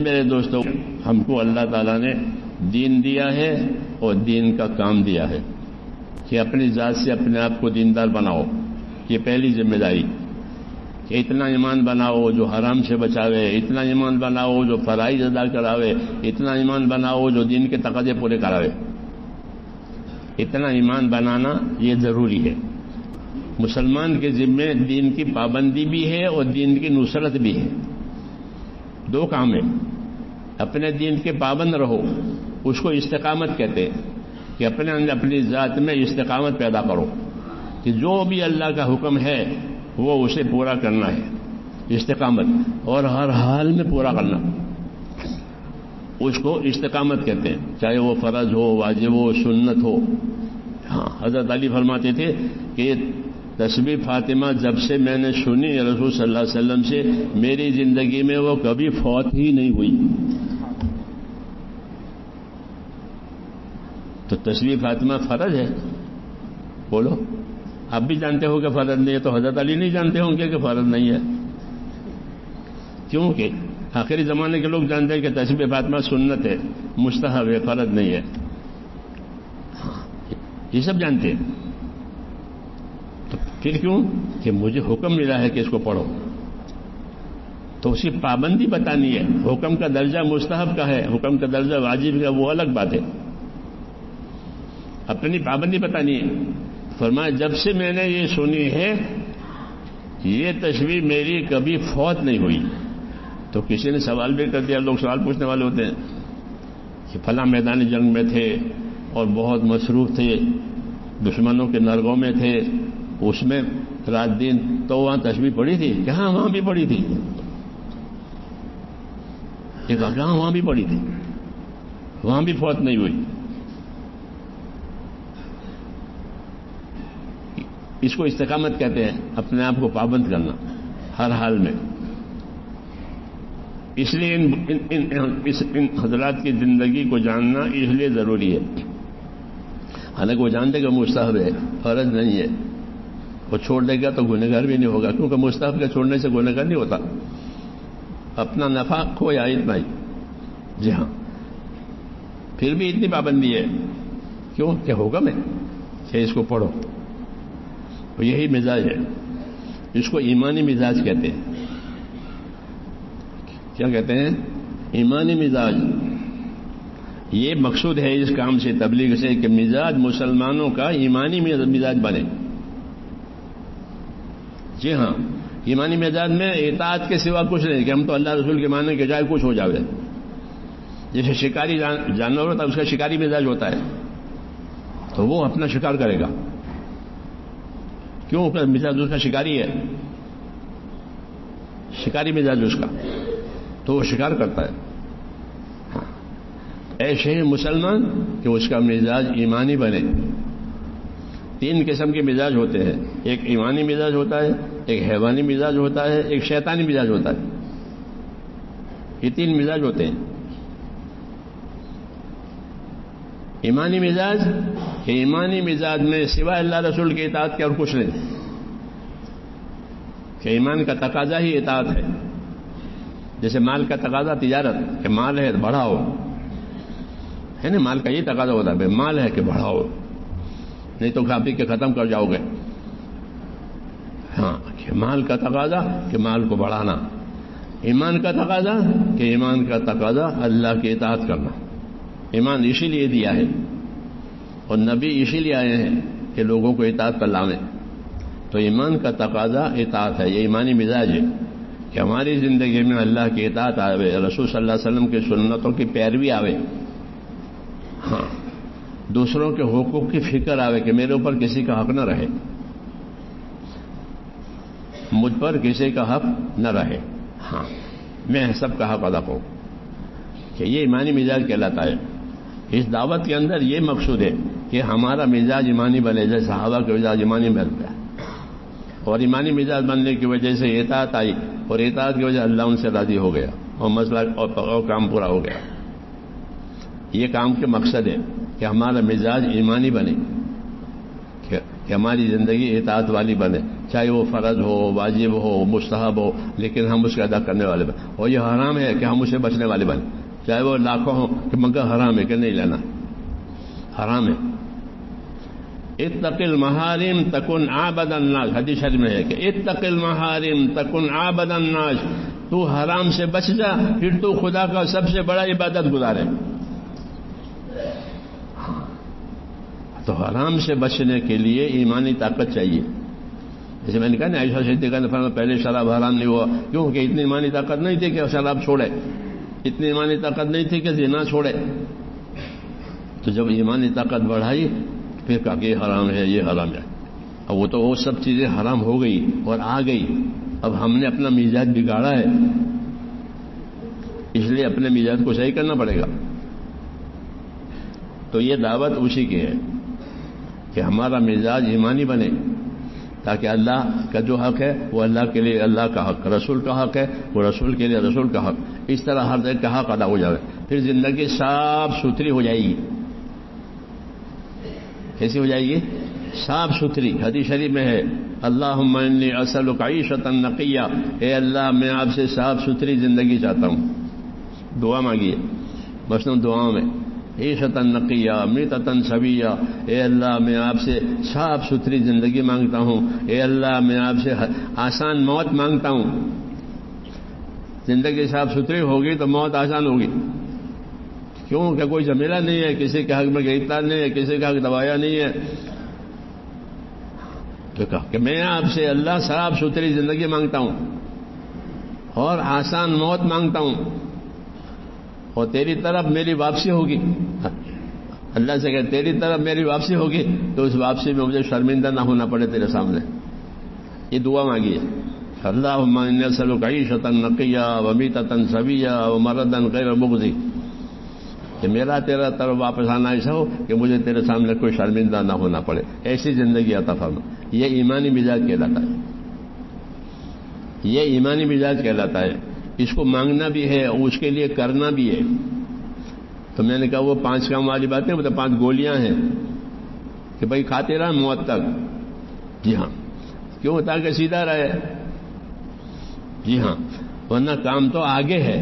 میرے دوستوں، ہم کو اللہ تعالیٰ نے دین دیا ہے اور دین کا کام دیا ہے کہ اپنی ذات سے اپنے آپ کو دیندار بناؤ. یہ پہلی ذمہ داری کہ اتنا ایمان بناؤ جو حرام سے بچاوے، اتنا ایمان بناؤ جو فرائض ادا کراوے، اتنا ایمان بناؤ جو دین کے تقاضے پورے کراوے. اتنا ایمان بنانا یہ ضروری ہے. مسلمان کے ذمے دین کی پابندی بھی ہے اور دین کی نصرت بھی ہے. دو کام ہیں. اپنے دین کے پابند رہو، اس کو استقامت کہتے ہیں کہ اپنی ذات میں استقامت پیدا کرو کہ جو بھی اللہ کا حکم ہے وہ اسے پورا کرنا ہے. استقامت، اور ہر حال میں پورا کرنا، اس کو استقامت کہتے ہیں، چاہے وہ فرض ہو، واجب ہو، سنت ہو. ہاں، حضرت علی فرماتے تھے کہ تسبیح فاطمہ جب سے میں نے سنی رسول صلی اللہ علیہ وسلم سے، میری زندگی میں وہ کبھی فوت ہی نہیں ہوئی. تو تسبیح فاطمہ فرض ہے. بولو، آپ بھی جانتے ہو کہ فرض نہیں ہے، تو حضرت علی نہیں جانتے ہوں گے کہ فرض نہیں ہے. کیونکہ آخری زمانے کے لوگ جانتے ہیں کہ تسبیح فاطمہ سنت ہے، مستحب ہے، فرض نہیں ہے. یہ سب جانتے ہیں. تو پھر کیوں کہ مجھے حکم ملا ہے کہ اس کو پڑھو، تو اسی پابندی بتانی ہے. حکم کا درجہ مستحب کا ہے، حکم کا درجہ واجب کا، وہ الگ بات ہے. اپنی پابندی بتانی ہے. فرمایا جب سے میں نے یہ سنی ہے یہ تسبیح میری کبھی فوت نہیں ہوئی. تو کسی نے سوال بھی کر دیا، لوگ سوال پوچھنے والے ہوتے ہیں کہ فلاں میدان جنگ میں تھے اور بہت مصروف تھے، دشمنوں کے نرگوں میں تھے، اس میں رات دن، تو وہاں تسبیح پڑھی تھی؟ کہاں وہاں بھی پڑھی تھی. کہاں وہاں بھی پڑھی تھی، وہاں بھی فوت نہیں ہوئی. اس کو استقامت کہتے ہیں، اپنے آپ کو پابند کرنا ہر حال میں. اس لیے ان حضرات کی زندگی کو جاننا اس لیے ضروری ہے. حالانکہ وہ جانتے کہ مستحب ہے، فرض نہیں ہے. وہ چھوڑ دے گا تو گنہگار بھی نہیں ہوگا، کیونکہ مستحب کے چھوڑنے سے گنہگار نہیں ہوتا. اپنا نفع کھو یا اتنا ہی. جی ہاں، پھر بھی اتنی پابندی ہے. کیوں کہ حکم ہے کہ اس کو پڑھو. یہی مزاج ہے. اس کو ایمانی مزاج کہتے ہیں. کیا کہتے ہیں؟ ایمانی مزاج. یہ مقصود ہے اس کام سے، تبلیغ سے، کہ مزاج مسلمانوں کا ایمانی مزاج بنے. جی ہاں، ایمانی مزاج میں اطاعت کے سوا کچھ نہیں، کہ ہم تو اللہ رسول کے ماننے کے جائے کچھ ہو جاوے. جیسے شکاری جانور ہوتا ہے، اس کا شکاری مزاج ہوتا ہے، تو وہ اپنا شکار کرے گا. کیوں؟ مزاج اس کا شکاری ہے، شکاری مزاج اس کا، تو وہ شکار کرتا ہے. ایسے ہی مسلمان کہ اس کا مزاج ایمانی بنے. تین قسم کے مزاج ہوتے ہیں، ایک ایمانی مزاج ہوتا ہے، ایک حیوانی مزاج ہوتا ہے، ایک شیطانی مزاج ہوتا ہے. یہ تین مزاج ہوتے ہیں. ایمانی مزاج، ایمانی مزاج میں سوائے اللہ رسول کی اطاعت کے اور کچھ نہیں، کہ ایمان کا تقاضا ہی اطاعت ہے. جیسے مال کا تقاضا تجارت، کہ مال ہے بڑھاؤ، ہے نا، مال کا یہ تقاضا ہوتا ہے، مال ہے کہ بڑھاؤ، نہیں تو کھا پی کے ختم کر جاؤ گے. ہاں، کہ مال کا تقاضا کہ مال کو بڑھانا. ایمان کا تقاضا کہ ایمان کا تقاضا اللہ کی اطاعت کرنا. ایمان اسی لیے دیا ہے اور نبی اسی لیے آئے ہیں کہ لوگوں کو اطاعت پر لاویں. تو ایمان کا تقاضا اطاعت ہے. یہ ایمانی مزاج ہے کہ ہماری زندگی میں اللہ کی اطاعت آوے، رسول صلی اللہ علیہ وسلم کی سنتوں کی پیروی آوے. ہاں، دوسروں کے حقوق کی فکر آوے کہ میرے اوپر کسی کا حق نہ رہے، مجھ پر کسی کا حق نہ رہے. ہاں، میں سب کا حق ادا کروں، کہ یہ ایمانی مزاج کہلاتا ہے. اس دعوت کے اندر یہ مقصود ہے کہ ہمارا مزاج ایمانی بنے، جیسے صحابہ کا مزاج ایمانی بن گیا، اور ایمانی مزاج بننے کی وجہ سے اطاعت آئی، اور اطاعت کی وجہ اللہ ان سے راضی ہو گیا اور مسئلہ اور کام پورا ہو گیا. یہ کام کے مقصد ہے کہ ہمارا مزاج ایمانی بنے، کہ ہماری زندگی اطاعت والی بنے، چاہے وہ فرض ہو، واجب ہو، مستحب ہو، لیکن ہم اس کا ادا کرنے والے بنے. اور یہ حرام ہے کہ ہم اسے بچنے والے بنے، چاہے وہ لاکھوں ہوں کہ مگر حرام ہے کہ نہیں لینا، حرام ہے. اتق المحارم تکن عابد الناس، حدیث شریف میں ہے کہ اتق المحارم تکن عابد الناس، تو حرام سے بچ جا پھر تو خدا کا سب سے بڑا عبادت گزارے. تو حرام سے بچنے کے لیے ایمانی طاقت چاہیے. جیسے میں نے کہا نا عائشہ صدیقہ نے فرمایا پہلے شراب حرام نہیں ہوا، کیونکہ اتنی ایمانی طاقت نہیں تھی کہ شراب چھوڑے، اتنی ایمانی طاقت نہیں تھی کہ زنا چھوڑے. تو جب ایمانی طاقت بڑھائی پھر کہا کہ یہ حرام ہے، یہ حرام ہے. اب وہ تو وہ سب چیزیں حرام ہو گئی اور آ گئی. اب ہم نے اپنا مزاج بگاڑا ہے، اس لیے اپنے مزاج کو صحیح کرنا پڑے گا. تو یہ دعوت اسی کی ہے کہ ہمارا مزاج ایمانی بنے، تاکہ اللہ کا جو حق ہے وہ اللہ کے لیے اللہ کا حق، رسول کا حق ہے وہ رسول کے لیے رسول کا حق، اس طرح ہر ایک کا حق ادا ہو جائے. پھر زندگی صاف ستھری ہو جائے گی. کیسی ہو جائے گی؟ صاف ستھری. حدیث شریف میں ہے اللہم انی اسألک عیشۃ نقیہ، اے اللہ میں آپ سے صاف ستھری زندگی چاہتا ہوں. دعا مانگیے مثلاً دعاؤں میں عیشۃ نقیہ میتۃ سویہ، اے اللہ میں آپ سے صاف ستھری زندگی مانگتا ہوں، اے اللہ میں آپ سے آسان موت مانگتا ہوں. زندگی صاف ستھری ہوگی تو موت آسان ہوگی. کیوں کہ کوئی جھمیلا نہیں ہے، کسی کے حق میں گرفتار نہیں ہے، کسی کا حق دبایا نہیں ہے. تو کہا کہ میں آپ سے اللہ صاف ستھری زندگی مانگتا ہوں اور آسان موت مانگتا ہوں، اور تیری طرف میری واپسی ہوگی. اللہ سے کہ تیری طرف میری واپسی ہوگی تو اس واپسی میں مجھے شرمندہ نہ ہونا پڑے تیرے سامنے. یہ دعا مانگی ہے اللہم انی اسألک عیشۃ نقیہ ومیتۃ سویہ ومرضا غیر مخزی، کہ میرا تیرا طرف واپس آنا ایسا ہو کہ مجھے تیرے سامنے کوئی شرمندہ نہ ہونا پڑے، ایسی زندگی عطا فرما. یہ ایمانی مزاج کہلاتا ہے، یہ ایمانی مزاج کہلاتا ہے. اس کو مانگنا بھی ہے اور اس کے لیے کرنا بھی ہے. تو میں نے کہا وہ 5 کام والی باتیں، وہ تو 5 گولیاں ہیں کہ بھائی کھاتے رہا موت تک. جی ہاں، کیوں؟ تاکہ سیدھا رہے. جی ہاں، ورنہ کام تو آگے ہے،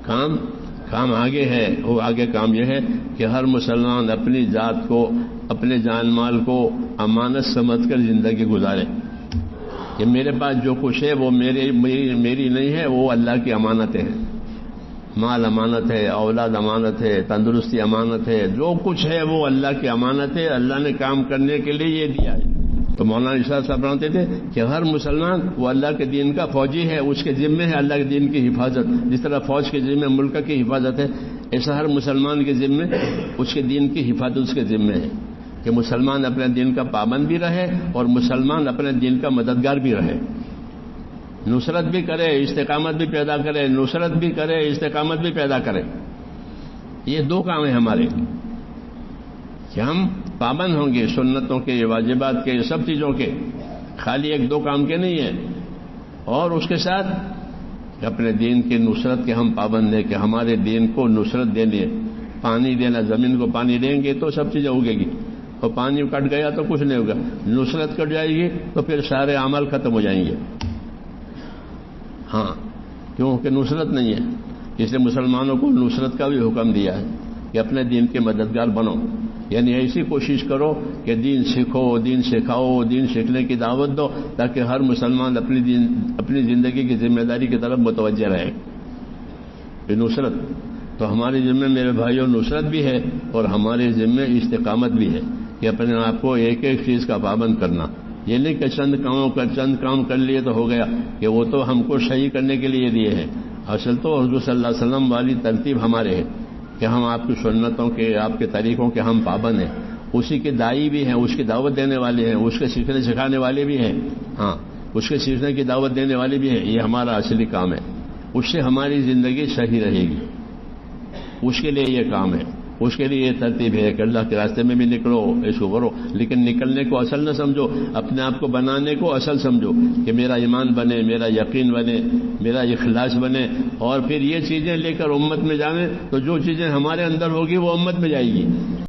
کام آگے ہے. وہ آگے کام یہ ہے کہ ہر مسلمان اپنی ذات کو، اپنے جان مال کو امانت سمجھ کر زندگی گزارے. کہ میرے پاس جو کچھ ہے وہ میری نہیں ہے، وہ اللہ کی امانتیں ہیں. مال امانت ہے، اولاد امانت ہے، تندرستی امانت ہے، جو کچھ ہے وہ اللہ کی امانت ہے. اللہ نے کام کرنے کے لیے یہ دیا ہے. تو مولانا ارشاد صاحب فرماتے تھے کہ ہر مسلمان وہ اللہ کے دین کا فوجی ہے، اس کے ذمے ہے اللہ کے دین کی حفاظت. جس طرح فوج کے ذمے ملک کی حفاظت ہے، ایسا ہر مسلمان کے ذمے اس کے دین کی حفاظت اس کے ذمے ہے کہ مسلمان اپنے دین کا پابند بھی رہے اور مسلمان اپنے دین کا مددگار بھی رہے. نصرت بھی کرے، استقامت بھی پیدا کرے، نصرت بھی کرے، استقامت بھی پیدا کرے. یہ 2 کام ہیں ہمارے کہ ہم پابند ہوں گے سنتوں کے، واجبات کے، سب چیزوں کے. خالی 1-2 کام کے نہیں ہیں. اور اس کے ساتھ اپنے دین کی نصرت کے ہم پابند ہیں کہ ہمارے دین کو نصرت دینی ہے. پانی دینا، زمین کو پانی دیں گے تو سب چیزیں اگے گی، اور پانی کٹ گیا تو کچھ نہیں ہوگا. نصرت کٹ جائے گی تو پھر سارے عمل ختم ہو جائیں گے. ہاں، کیونکہ نصرت نہیں ہے. اس لیے مسلمانوں کو نصرت کا بھی حکم دیا ہے کہ اپنے دین کے مددگار بنو. یعنی ایسی کوشش کرو کہ دین سیکھو، دین سکھاؤ، دین سیکھنے کی دعوت دو، تاکہ ہر مسلمان اپنی زندگی کی ذمہ داری کی طرف متوجہ رہے. یہ نصرت تو ہمارے ذمہ میرے بھائیوں نصرت بھی ہے، اور ہمارے ذمہ استقامت بھی ہے کہ اپنے آپ کو ایک چیز کا پابند کرنا. یہ نہیں کہ چند کام کر لیے تو ہو گیا، کہ وہ تو ہم کو صحیح کرنے کے لیے دیے ہیں. اصل تو حضور صلی اللہ علیہ وسلم والی ترتیب ہمارے ہے کہ ہم آپ کی سنتوں کے، آپ کے طریقوں کے ہم پابند ہیں. اسی کے داعی بھی ہیں، اس کی دعوت دینے والے ہیں، اس کے سیکھنے سکھانے والے بھی ہیں. ہاں، اس کے سیکھنے کی دعوت دینے والے بھی ہیں. یہ ہمارا اصلی کام ہے. اس سے ہماری زندگی صحیح رہے گی. اس کے لیے یہ کام ہے، اس کے لیے یہ ترتیب ہے کہ اللہ کے راستے میں بھی نکلو، اس کو کرو. لیکن نکلنے کو اصل نہ سمجھو، اپنے آپ کو بنانے کو اصل سمجھو کہ میرا ایمان بنے، میرا یقین بنے، میرا اخلاص بنے. اور پھر یہ چیزیں لے کر امت میں جائیں تو جو چیزیں ہمارے اندر ہوگی وہ امت میں جائے گی.